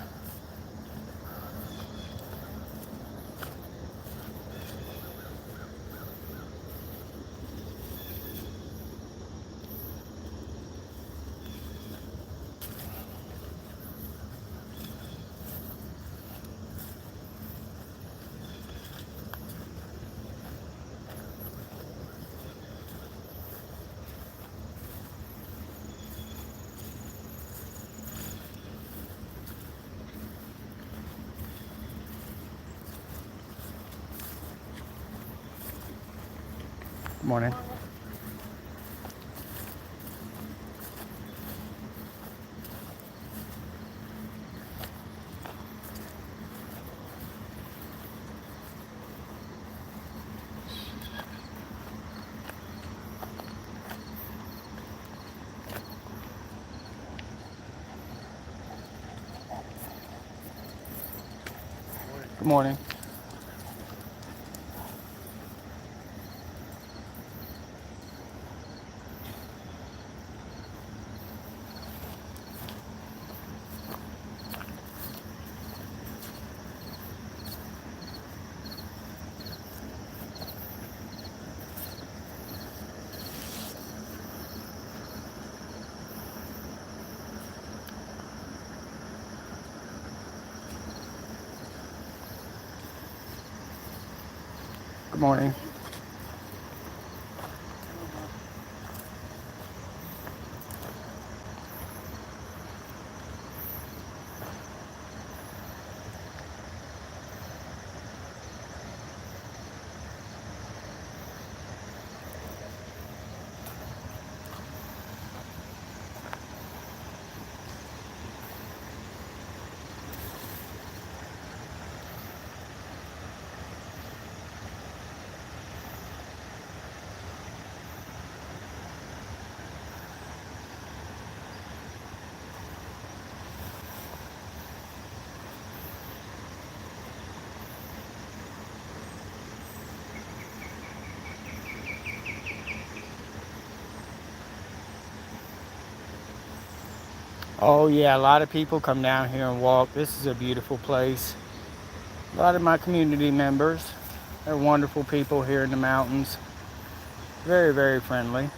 Speaker 1: Good morning. Good morning. Good morning. Oh yeah, a lot of people come down here and walk. This is a beautiful place. A lot of my community members. They're wonderful people here in the mountains. Very, very friendly.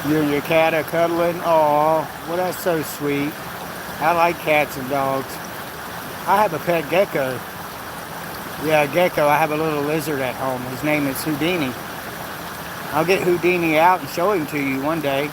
Speaker 1: You and your cat are cuddling? Oh, well, that's so sweet. I like cats and dogs. I have a pet gecko. Yeah, a gecko. I have a little lizard at home. His name is Houdini. I'll get Houdini out and show him to you one day.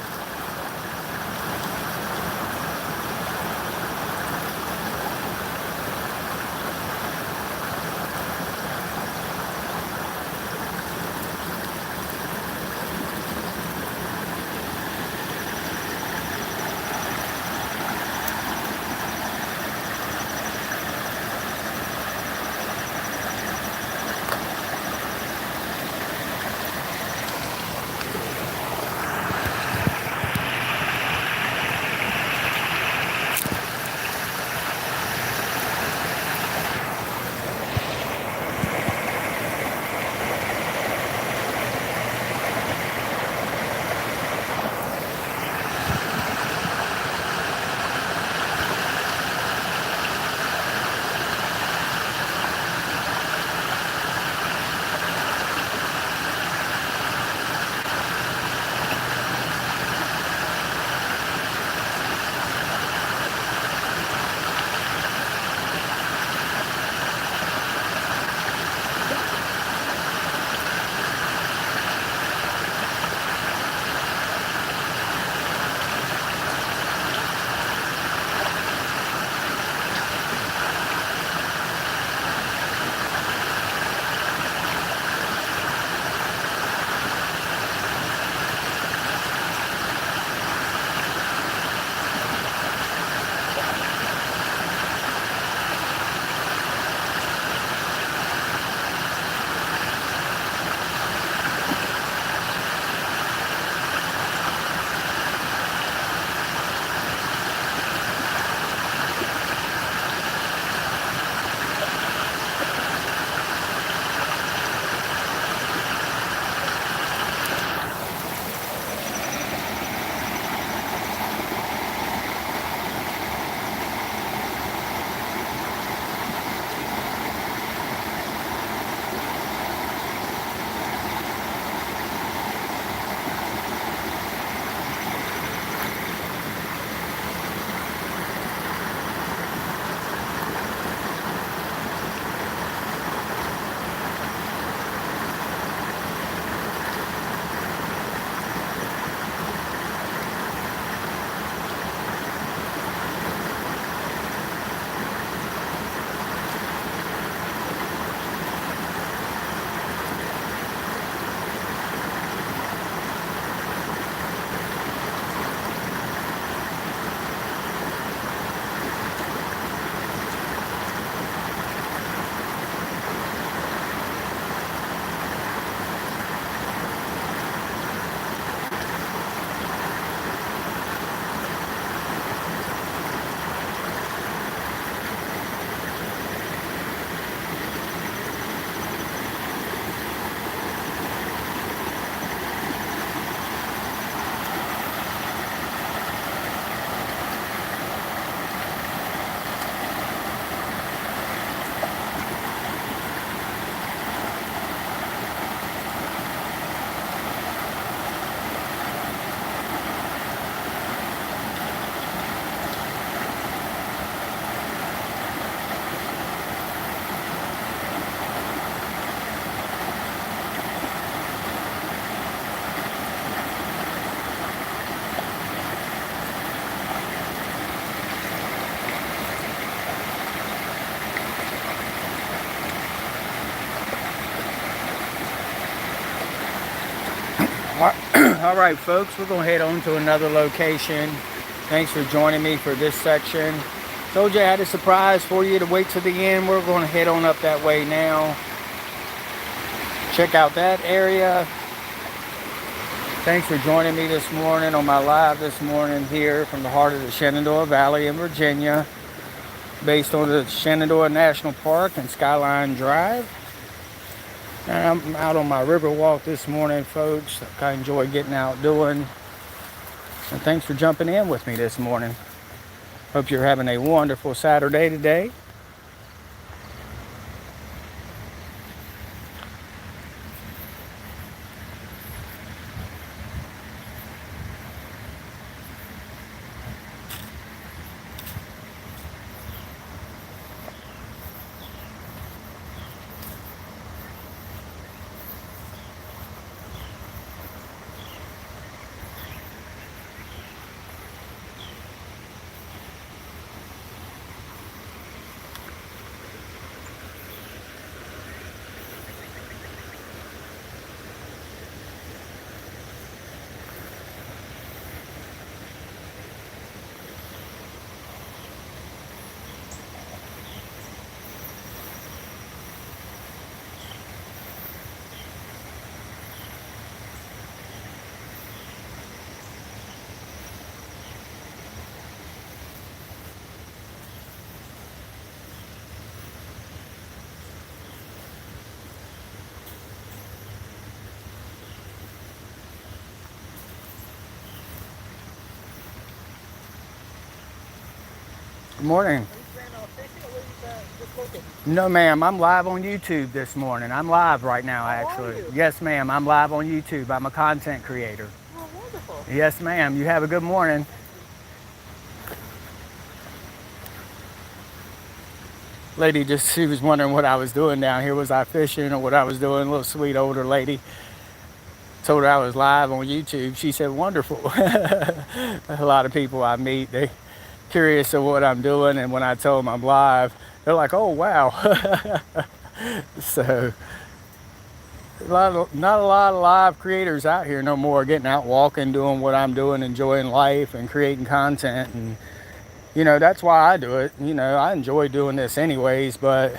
Speaker 1: All right, folks, we're going to head on to another location. Thanks for joining me for this section. Told you I had a surprise for you to wait to the end. We're going to head on up that way now. Check out that area. Thanks for joining me this morning on my live this morning here from the heart of the Shenandoah Valley in Virginia, based on the Shenandoah National Park and Skyline Drive. And I'm out on my river walk this morning, folks. I enjoy getting out doing. And thanks for jumping in with me this morning. Hope you're having a wonderful Saturday today. Good morning. No, ma'am. I'm live on YouTube this morning. I'm live right now, actually. Yes, ma'am. I'm live on YouTube. I'm a content creator.
Speaker 2: Oh, wonderful.
Speaker 1: Yes, ma'am. You have a good morning. Lady she was wondering what I was doing down here. Was I fishing or what I was doing? A little sweet older lady. Told her I was live on YouTube. She said, wonderful. A lot of people I meet, they curious of what I'm doing, and when I tell them I'm live, they're like, oh, wow. So not a lot of live creators out here no more, getting out walking, doing what I'm doing, enjoying life and creating content. And that's why I do it. I enjoy doing this anyways, but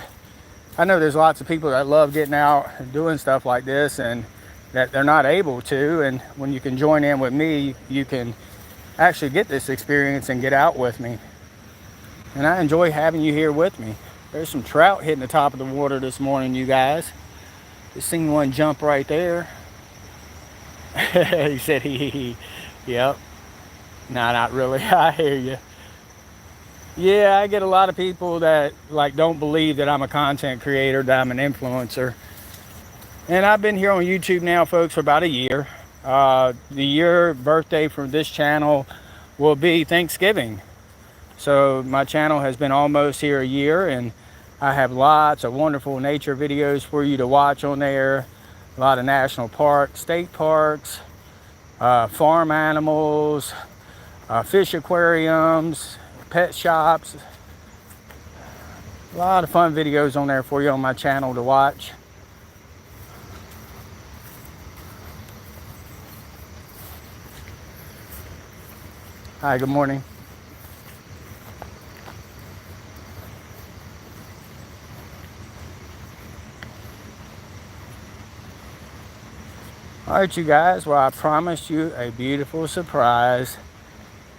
Speaker 1: I know there's lots of people that love getting out and doing stuff like this and that they're not able to. And when you can join in with me, you can actually get this experience and get out with me. And I enjoy having you here with me. There's some trout hitting the top of the water this morning, you guys. Just seen one jump right there. He said, Yep. No, not really. I hear you. Yeah, I get a lot of people that don't believe that I'm a content creator, that I'm an influencer. And I've been here on YouTube now, folks, for about a year. The year birthday for this channel will be Thanksgiving. So my channel has been almost here a year, and I have lots of wonderful nature videos for you to watch on there. A lot of national parks, state parks, farm animals, fish aquariums, pet shops. A lot of fun videos on there for you on my channel to watch. Hi, good morning. All right, you guys, well, I promised you a beautiful surprise,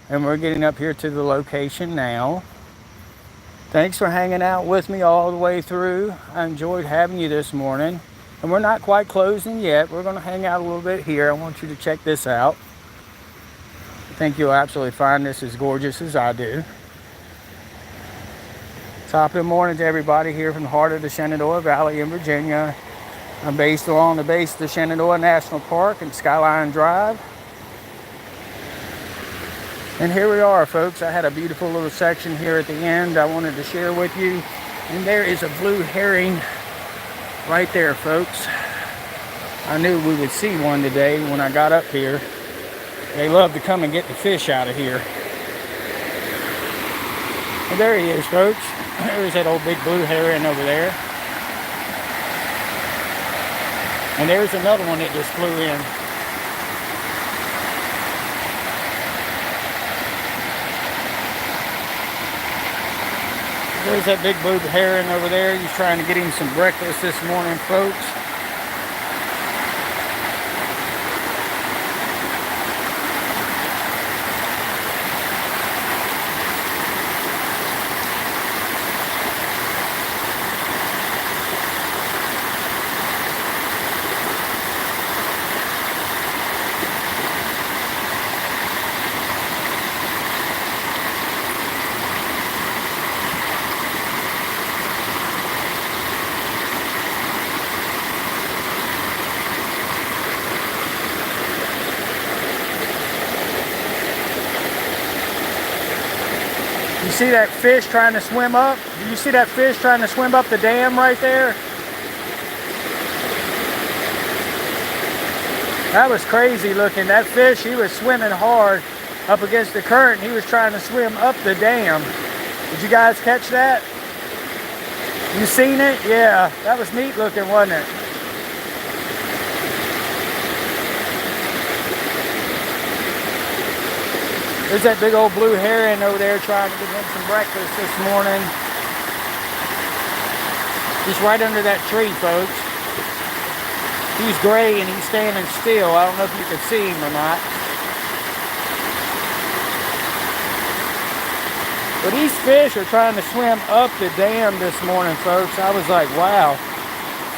Speaker 1: and we're getting up here to the location now. Thanks for hanging out with me all the way through. I enjoyed having you this morning, and we're not quite closing yet. We're going to hang out a little bit here. I want you to check this out. I think you'll absolutely find this as gorgeous as I do. Top of the morning to everybody here from the heart of the Shenandoah Valley in Virginia. I'm based along the base of the Shenandoah National Park and Skyline Drive. And here we are, folks. I had a beautiful little section here at the end I wanted to share with you. And there is a blue herring right there, folks. I knew we would see one today when I got up here. They love to come and get the fish out of here. And there he is, folks. There's that old big blue heron over there. And there's another one that just flew in. There's that big blue heron over there. He's trying to get him some breakfast this morning, folks. You see that fish trying to swim up? Do you see that fish trying to swim up the dam right there? That was crazy looking. That fish, he was swimming hard up against the current. He was trying to swim up the dam. Did you guys catch that? You seen it? Yeah, that was neat looking, wasn't it? There's that big old blue heron over there trying to get him some breakfast this morning. He's right under that tree, folks. He's gray and he's standing still. I don't know if you can see him or not. But these fish are trying to swim up the dam this morning, folks. I was like, wow.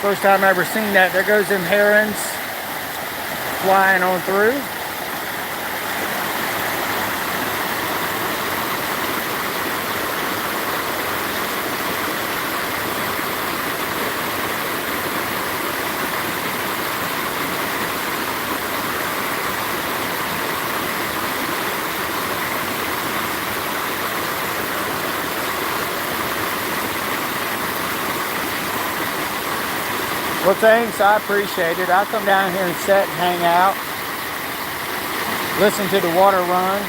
Speaker 1: First time I ever seen that. There goes them herons flying on through. Well, thanks. I appreciate it. I'll come down here and sit and hang out, listen to the water run.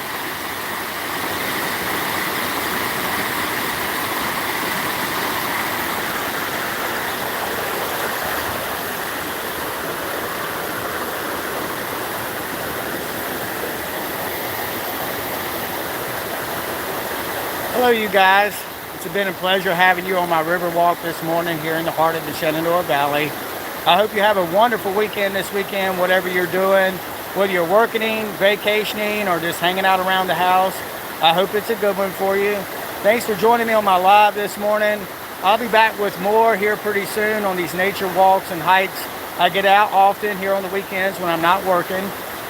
Speaker 1: Hello, you guys. It's been a pleasure having you on my river walk this morning here in the heart of the Shenandoah Valley. I hope you have a wonderful weekend this weekend, whatever you're doing, whether you're working, vacationing, or just hanging out around the house. I hope it's a good one for you. Thanks for joining me on my live this morning. I'll be back with more here pretty soon on these nature walks and hikes. I get out often here on the weekends when I'm not working.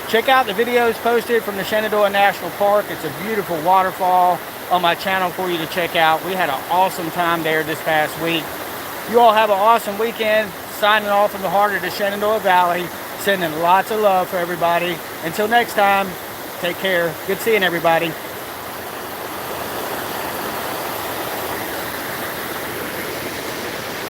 Speaker 1: Check out the videos posted from the Shenandoah National Park. It's a beautiful waterfall on my channel for you to check out. We had an awesome time there this past week. You all have an awesome weekend. Signing off from the heart of the Shenandoah Valley, sending lots of love for everybody. Until next time, take care. Good seeing everybody.